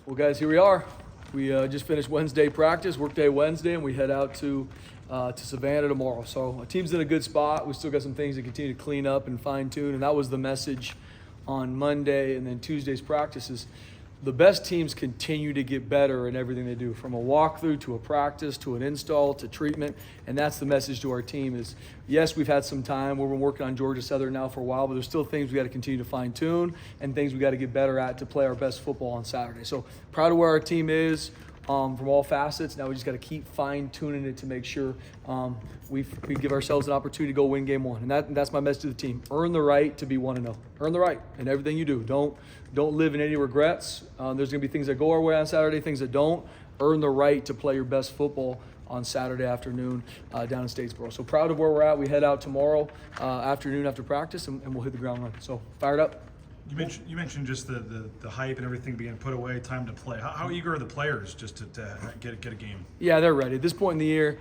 Well, guys, here we are. We just finished Wednesday practice, workday Wednesday, and we head out to Savannah tomorrow. So our team's in a good spot. We still got some things to continue to clean up and fine tune, and that was the message on Monday and then Tuesday's practices. The best teams continue to get better in everything they do, from a walkthrough to a practice to an install to treatment, and that's the message to our team is, yes, we've had some time. We've been working on Georgia Southern now for a while, but there's still things we got to continue to fine tune and things we got to get better at to play our best football on Saturday. So proud of where our team is from all facets. Now we just got to keep fine tuning it to make sure we give ourselves an opportunity to go win game one. And that's my message to the team. Earn the right to be 1-0. Earn the right in everything you do. Don't live in any regrets. There's going to be things that go our way on Saturday, things that don't. Earn the right to play your best football on Saturday afternoon down in Statesboro. So proud of where we're at. We head out tomorrow afternoon after practice, and we'll hit the ground running. So fired up. You mentioned just the hype and everything being put away, time to play. How eager are the players just to get a game? Yeah, they're ready. At this point in the year,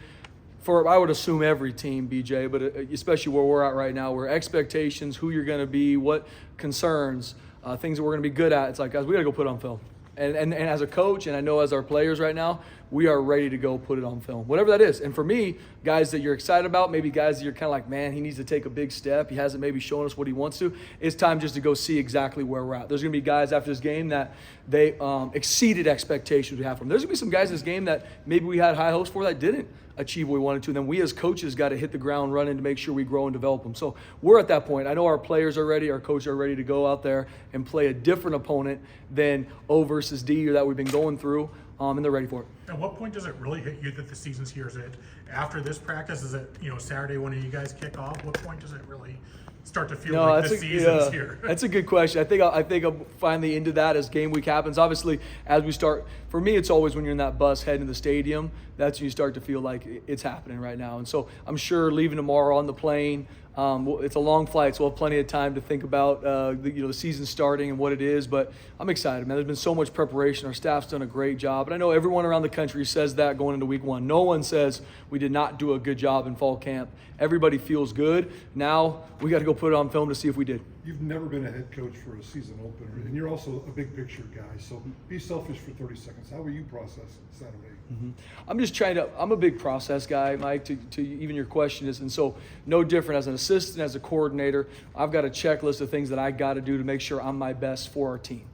for I would assume every team, BJ, but especially where we're at right now, where expectations, who you're going to be, what concerns, things that we're going to be good at, it's like, guys, we got to go put it on film. And as a coach, and I know as our players right now, we are ready to go put it on film, whatever that is. And for me, guys that you're excited about, maybe guys that you're kind of like, man, he needs to take a big step. He hasn't maybe shown us what he wants to. It's time just to go see exactly where we're at. There's going to be guys after this game that they exceeded expectations we have from them. There's going to be some guys in this game that maybe we had high hopes for that didn't achieve what we wanted to. And then we as coaches got to hit the ground running to make sure we grow and develop them. So we're at that point. I know our players are ready. Our coaches are ready to go out there and play a different opponent than O versus D or that we've been going through. And they're ready for it. At what point does it really hit you that the season's here? Is it after this practice? Is it Saturday when you guys kick off? What point does it really start to feel like the season's here? That's a good question. I think I'm finally into that as game week happens. Obviously, as we start, for me, it's always when you're in that bus heading to the stadium, that's when you start to feel like it's happening right now. And so I'm sure leaving tomorrow on the plane, it's a long flight, so we'll have plenty of time to think about the season starting and what it is. But I'm excited, man. There's been so much preparation. Our staff's done a great job. And I know everyone around the country says that going into week one. No one says we did not do a good job in fall camp. Everybody feels good. Now we got to go put it on film to see if we did. You've never been a head coach for a season opener, and you're also a big picture guy. So be selfish for 30 seconds. How will you process Saturday? Mm-hmm. I'm a big process guy, Mike, to even your question is, and so no different as an assistant, as a coordinator, I've got a checklist of things that I got to do to make sure I'm my best for our team.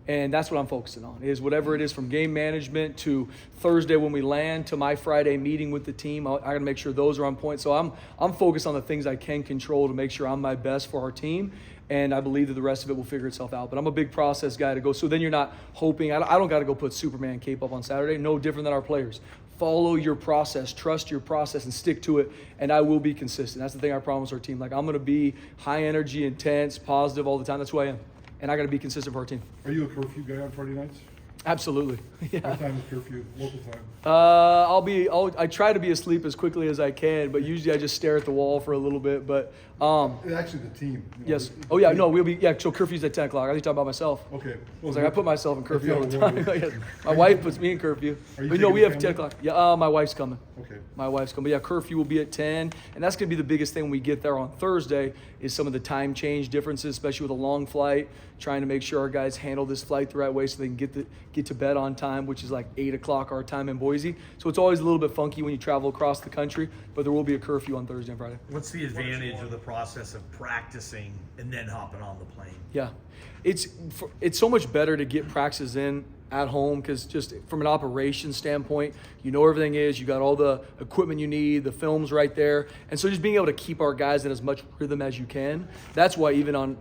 And that's what I'm focusing on, is whatever it is from game management to Thursday when we land to my Friday meeting with the team. I got to make sure those are on point. So I'm focused on the things I can control to make sure I'm my best for our team. And I believe that the rest of it will figure itself out. But I'm a big process guy to go. So then you're not hoping. I don't got to go put Superman cape up on Saturday. No different than our players. Follow your process, trust your process, and stick to it, and I will be consistent. That's the thing I promise our team. Like, I'm going to be high energy, intense, positive all the time. That's who I am. And I got to be consistent for our team. Are you a curfew guy on Friday nights? Absolutely. Yeah. What time is curfew? Local time? I try to be asleep as quickly as I can, but usually I just stare at the wall for a little bit. But actually, the team. Yes. Oh yeah. No, we'll be. Yeah. So curfew's at 10 o'clock. I was talking about myself. Okay. Well, I put myself in curfew all the time. My wife puts me in curfew. Are you But no, we have taking 10 family? o'clock. Yeah. My wife's coming. Okay. My wife's coming. But yeah, curfew will be at 10, and that's going to be the biggest thing when we get there on Thursday is some of the time change differences, especially with a long flight. Trying to make sure our guys handle this flight the right way so they can get to bed on time, which is like 8 o'clock our time in Boise. So it's always a little bit funky when you travel across the country, but there will be a curfew on Thursday and Friday. What's the advantage of the process of practicing and then hopping on the plane? Yeah, it's so much better to get practices in at home because just from an operations standpoint, you know everything is. You got all the equipment you need, the film's right there, and so just being able to keep our guys in as much rhythm as you can. That's why even on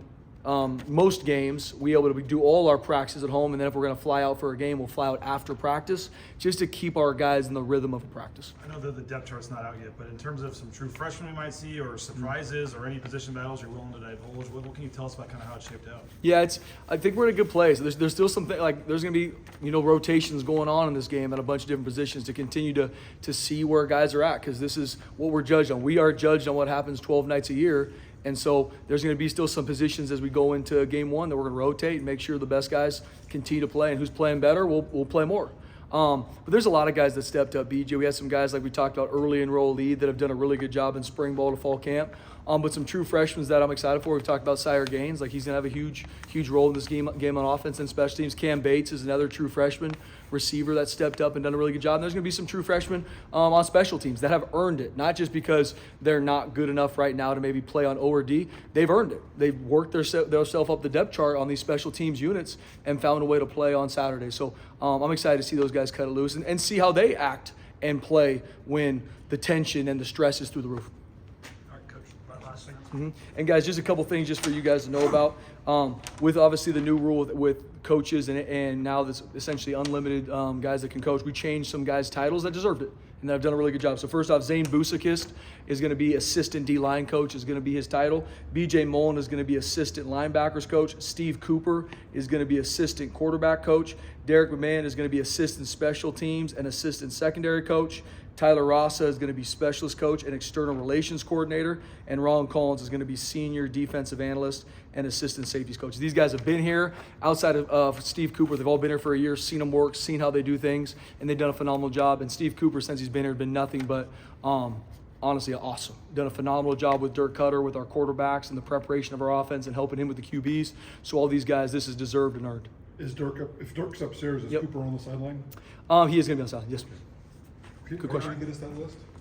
most games, we able to do all our practices at home, and then if we're going to fly out for a game, we'll fly out after practice just to keep our guys in the rhythm of a practice. I know that the depth chart's not out yet, but in terms of some true freshmen we might see or surprises or any position battles you're willing to divulge, what can you tell us about kind of how it's shaped out? Yeah, I think we're in a good place. There's still something like there's going to be rotations going on in this game at a bunch of different positions to continue to see where guys are at because this is what we're judged on. We are judged on what happens 12 nights a year. And so there's going to be still some positions as we go into game one that we're going to rotate and make sure the best guys continue to play. And who's playing better, we'll play more. But there's a lot of guys that stepped up, BJ. We had some guys like we talked about early enrollee that have done a really good job in spring ball to fall camp. But some true freshmen that I'm excited for. We've talked about Sire Gaines, like he's gonna have a huge role in this game on offense and special teams. Cam Bates is another true freshman receiver that stepped up and done a really good job. And there's gonna be some true freshmen on special teams that have earned it, not just because they're not good enough right now to maybe play on O or D. They've earned it. They've worked themselves up the depth chart on these special teams units and found a way to play on Saturday. So I'm excited to see those guys cut it loose and see how they act and play when the tension and the stress is through the roof. All right, Coach, my last thing. And guys, just a couple things just for you guys to know about. With obviously the new rule with coaches and now this essentially unlimited guys that can coach, we changed some guys' titles that deserved it and that have done a really good job. So first off, Zane Busakist is going to be assistant D-line coach, is going to be his title. BJ Mullen is going to be assistant linebackers coach. Steve Cooper is going to be assistant quarterback coach. Derek McMahon is going to be assistant special teams and assistant secondary coach. Tyler Rasa is going to be specialist coach and external relations coordinator. And Ron Collins is going to be senior defensive analyst and assistant safeties coach. These guys have been here outside of Steve Cooper. They've all been here for a year, seen them work, seen how they do things, and they've done a phenomenal job. And Steve Cooper, since he's been here, has been nothing but honestly awesome. Done a phenomenal job with Dirk Cutter, with our quarterbacks and the preparation of our offense and helping him with the QBs. So all these guys, this is deserved and earned. Is Dirk up? If Dirk's upstairs, is Yep. Cooper on the sideline? He is going to be on the side, yes. Okay, Good are you question. gonna get us that list?